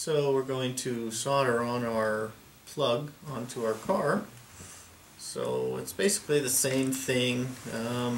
So we're going to solder on our plug onto our car. So it's basically the same thing, a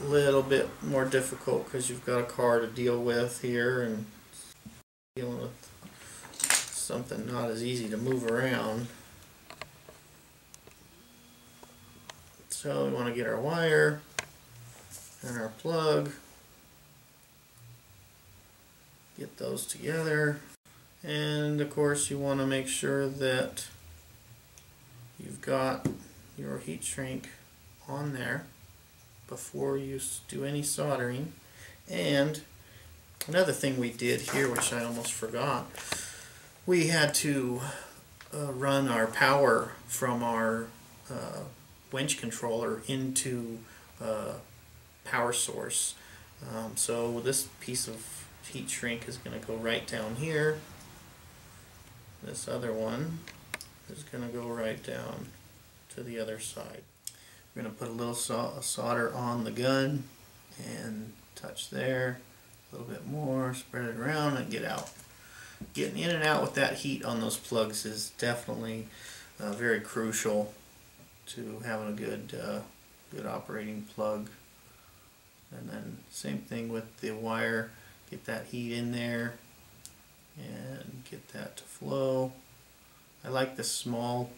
little bit more difficult because you've got a car to deal with here and dealing with something not as easy to move around. So we want to get our wire and our plug, get those together, and of course you want to make sure that you've got your heat shrink on there before you do any soldering. And another thing we did here, which I almost forgot, we had to run our power from our winch controller into power source. So this piece of heat shrink is going to go right down here. This other one is going to go right down to the other side. We're going to put a little solder on the gun and touch there, a little bit more, spread it around and get out. Getting in and out with that heat on those plugs is definitely very crucial to having a good operating plug. And then same thing with the wire, get that heat in there and get that to flow. I like the small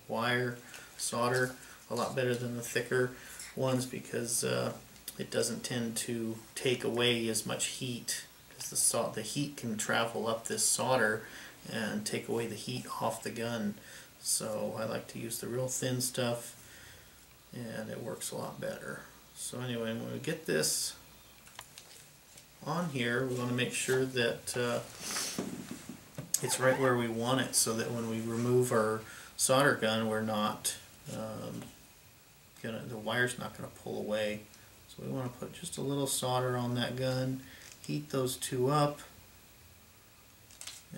wire solder a lot better than the thicker ones because it doesn't tend to take away as much heat, because the heat can travel up this solder and take away the heat off the gun. So I like to use the real thin stuff and it works a lot better. So anyway, when we get this on here, we want to make sure that it's right where we want it, so that when we remove our solder gun, we're not the wire's not going to pull away. So we want to put just a little solder on that gun, heat those two up,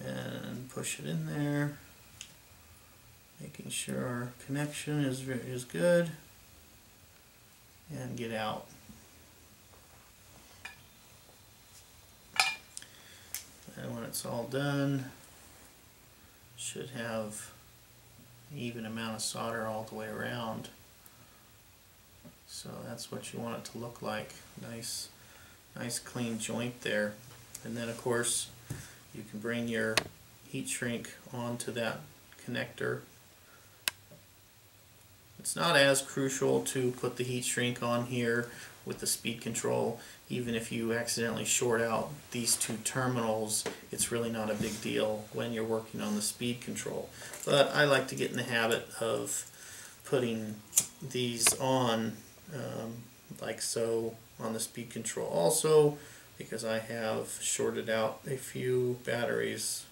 and push it in there, making sure our connection is good, and get out. And when it's all done, should have an even amount of solder all the way around. So that's what you want it to look like. Nice clean joint there. And then of course you can bring your heat shrink onto that connector. It's not as crucial to put the heat shrink on here with the speed control. Even if you accidentally short out these two terminals, it's really not a big deal when you're working on the speed control. But I like to get in the habit of putting these on like so on the speed control also, because I have shorted out a few batteries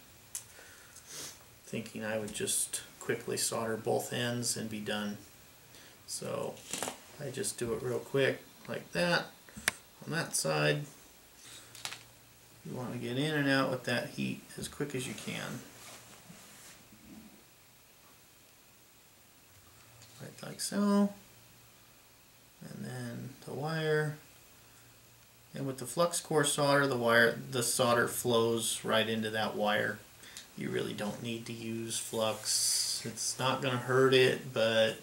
thinking I would just quickly solder both ends and be done. So I just do it real quick like that on that side. You want to get in and out with that heat as quick as you can. Right like so. And then the wire. And with the flux core solder, the solder flows right into that wire. You really don't need to use flux. It's not going to hurt it, but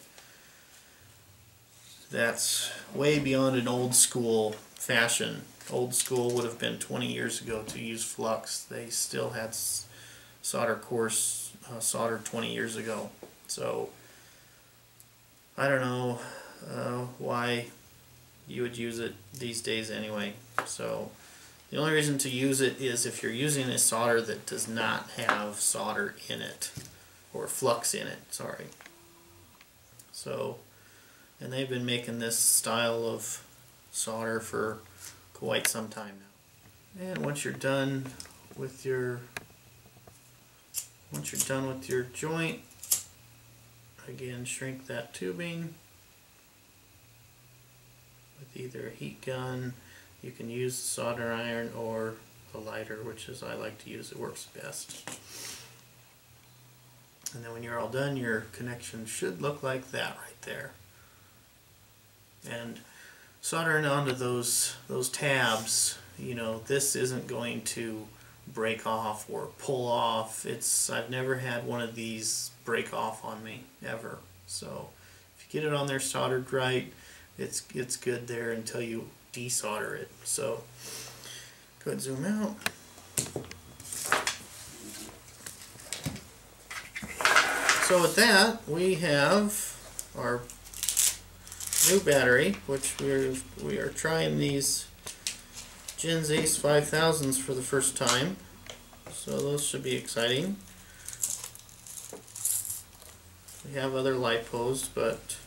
that's way beyond an old school fashion. Old school would have been 20 years ago to use flux. They still had solder cores soldered 20 years ago. So I don't know why you would use it these days anyway. So the only reason to use it is if you're using a solder that does not have solder in it, or flux in it, sorry. So, and they've been making this style of solder for quite some time now. And once you're done with your joint, again shrink that tubing with either a heat gun. You can use the solder iron or a lighter, which is I like to use. It works best. And then when you're all done, your connection should look like that right there. And soldering onto those tabs, you know, this isn't going to break off or pull off. I've never had one of these break off on me ever. So if you get it on there soldered right, it's good there until you desolder it. So go ahead and zoom out. So with that, we have our new battery, which we are trying these Gens Ace 5000s for the first time. So those should be exciting. We have other LiPos, but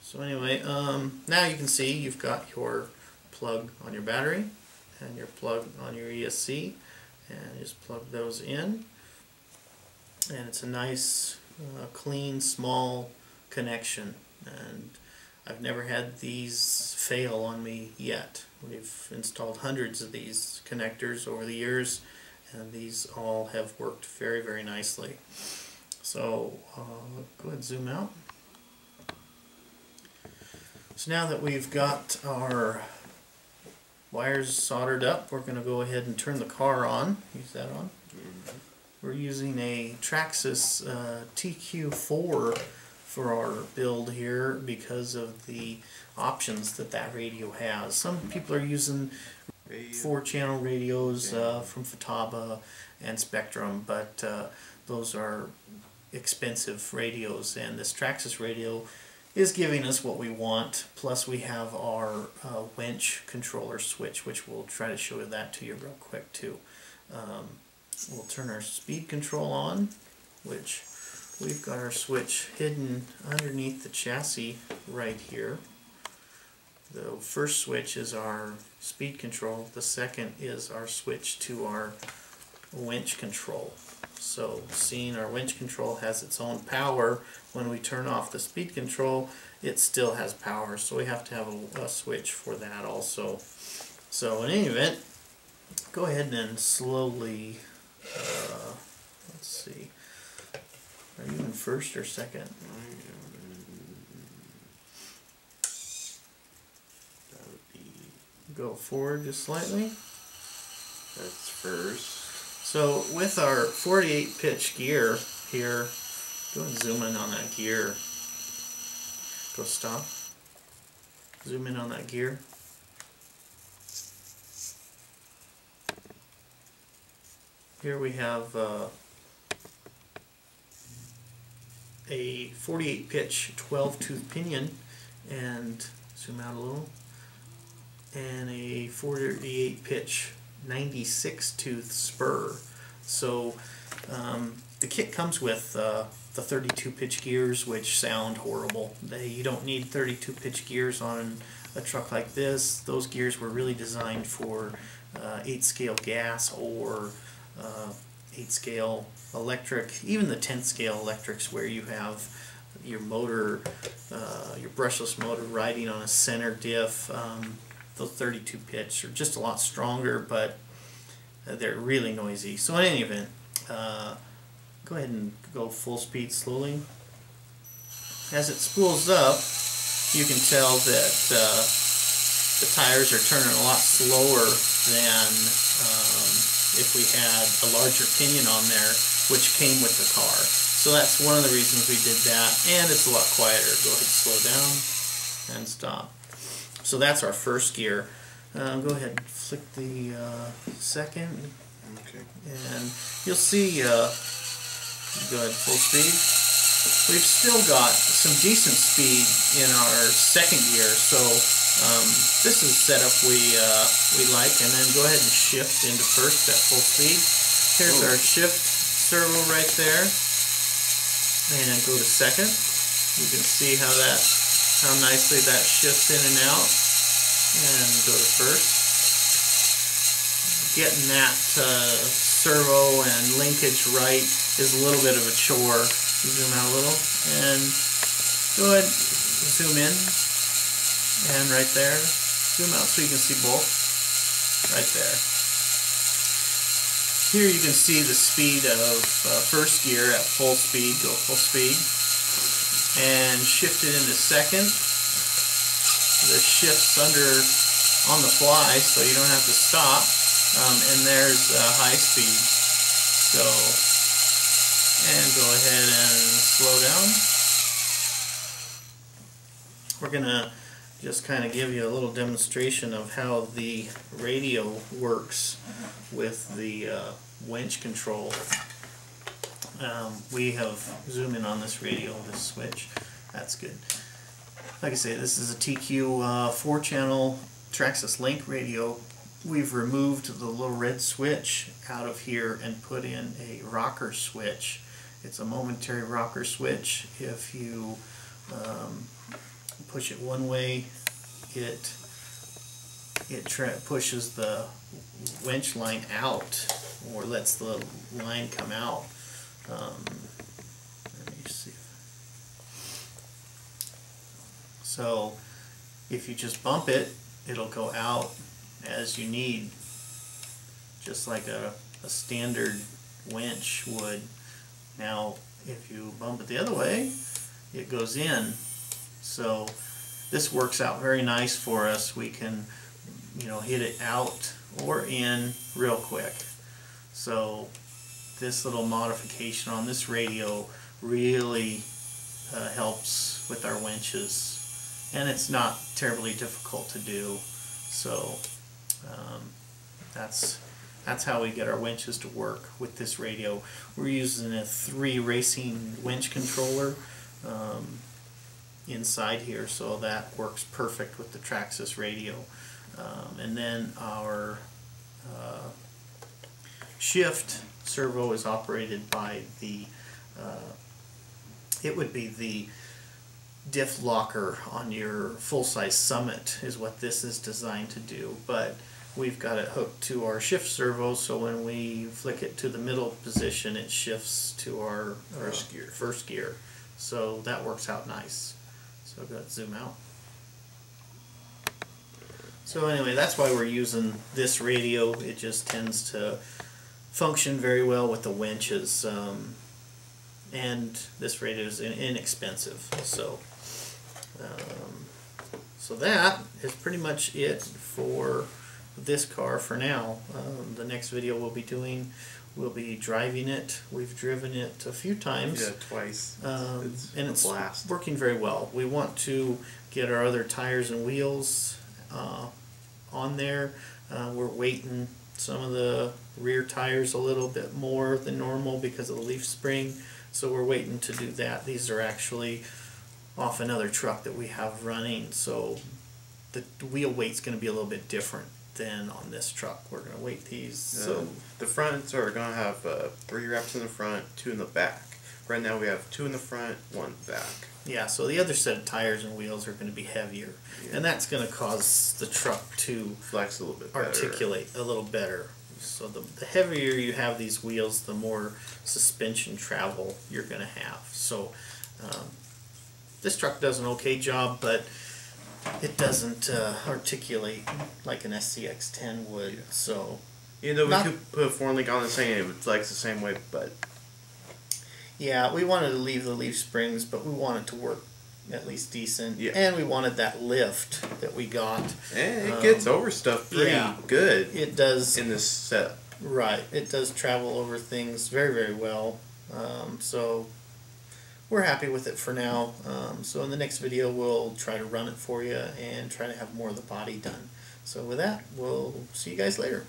so anyway, now you can see you've got your plug on your battery and your plug on your ESC, and just plug those in. And it's a nice, clean, small connection, and I've never had these fail on me yet. We've installed hundreds of these connectors over the years, and these all have worked very, very nicely. So go ahead and zoom out. So now that we've got our wires soldered up, we're going to go ahead and turn the car on. Use that on. We're using a Traxxas TQ4 for our build here because of the options that radio has. Some people are using 4-channel radios from Futaba and Spectrum, but those are expensive radios, and this Traxxas radio is giving us what we want. Plus we have our winch controller switch, which we'll try to show that to you real quick too. We'll turn our speed control on, which we've got our switch hidden underneath the chassis right here. The first switch is our speed control. The second is our switch to our winch control. So seeing our winch control has its own power, when we turn off the speed control, it still has power. So we have to have a switch for that also. So in any event, go ahead and slowly, let's see, are you in first or second? That would be, go forward just slightly. that's first. So with our 48 pitch gear here, go and zoom in on that gear. Go stop. Zoom in on that gear. Here we have a 48 pitch 12 tooth pinion, and zoom out a little, and a 48 pitch 96 tooth spur. So the kit comes with the 32 pitch gears, which sound horrible. You don't need 32 pitch gears on a truck like this. Those gears were really designed for 8 scale gas or 8 scale electric, even the 10 scale electrics, where you have your motor, your brushless motor riding on a center diff. Those 32 pitch are just a lot stronger, but they're really noisy. So in any event, go ahead and go full speed slowly. As it spools up, you can tell that the tires are turning a lot slower than if we had a larger pinion on there, which came with the car. So that's one of the reasons we did that, and it's a lot quieter. Go ahead and slow down and stop. So that's our first gear. Go ahead and flick the second. Okay. And you'll see, go ahead, full speed. We've still got some decent speed in our second gear, so this is the setup we like. And then go ahead and shift into first at full speed. Here's our shift servo right there, and go to second. You can see how nicely that shifts in and out. And go to first. Getting that servo and linkage right is a little bit of a chore. Zoom out a little and go ahead, zoom in, and right there, zoom out so you can see both. Right there. Here you can see the speed of first gear at full speed. Go full speed and shift it into second. The shifts on the fly, so you don't have to stop. and there's high speed. So, and go ahead and slow down. We're going to just kind of give you a little demonstration of how the radio works with the winch control. We have zoom in on this radio, this switch. That's good. Like I say, this is a TQ 4-channel Traxxas Link radio. We've removed the little red switch out of here and put in a rocker switch. It's a momentary rocker switch. If you push it one way, it pushes the winch line out, or lets the line come out. Let me see. So if you just bump it, it'll go out as you need, just like a standard winch would. Now if you bump it the other way, it goes in. So this works out very nice for us. We can, hit it out or in real quick. So this little modification on this radio really helps with our winches, and it's not terribly difficult to do. So that's how we get our winches to work with this radio. We're using a THRU racing winch controller inside here, so that works perfect with the Traxxas radio. And then our shift servo is operated by the it would be the diff locker on your full-size Summit is what this is designed to do, but we've got it hooked to our shift servo, so when we flick it to the middle position, it shifts to our first gear. So that works out nice. So go ahead and zoom out. So anyway, that's why we're using this radio. It just tends to function very well with the winches, and this radio is inexpensive. So so that is pretty much it for this car for now. The next video we'll be driving it. We've driven it a few times. Yeah, twice. And it's working very well. We want to get our other tires and wheels on there. We're weighting some of the rear tires a little bit more than normal because of the leaf spring, so we're waiting to do that. These are actually off another truck that we have running, so the wheel weight's going to be a little bit different than on this truck. We're going to weight these. So the fronts are going to have 3 wraps in the front, 2 in the back. Right now we have 2 in the front, 1 in the back. Yeah, so the other set of tires and wheels are going to be heavier, and that's going to cause the truck to flex a little bit better. Articulate a little better. So the heavier you have these wheels, the more suspension travel you're going to have. So this truck does an okay job, but it doesn't articulate like an SCX-10 would. Yeah. So we could put a 4-link on the same, it would flex the same way, but yeah, we wanted to leave the leaf springs, but we wanted to work at least decent. Yeah. And we wanted that lift that we got. And it gets over stuff pretty good. It does. In this setup. Right. It does travel over things very, very well. So we're happy with it for now. So in the next video, we'll try to run it for you and try to have more of the body done. So with that, we'll see you guys later.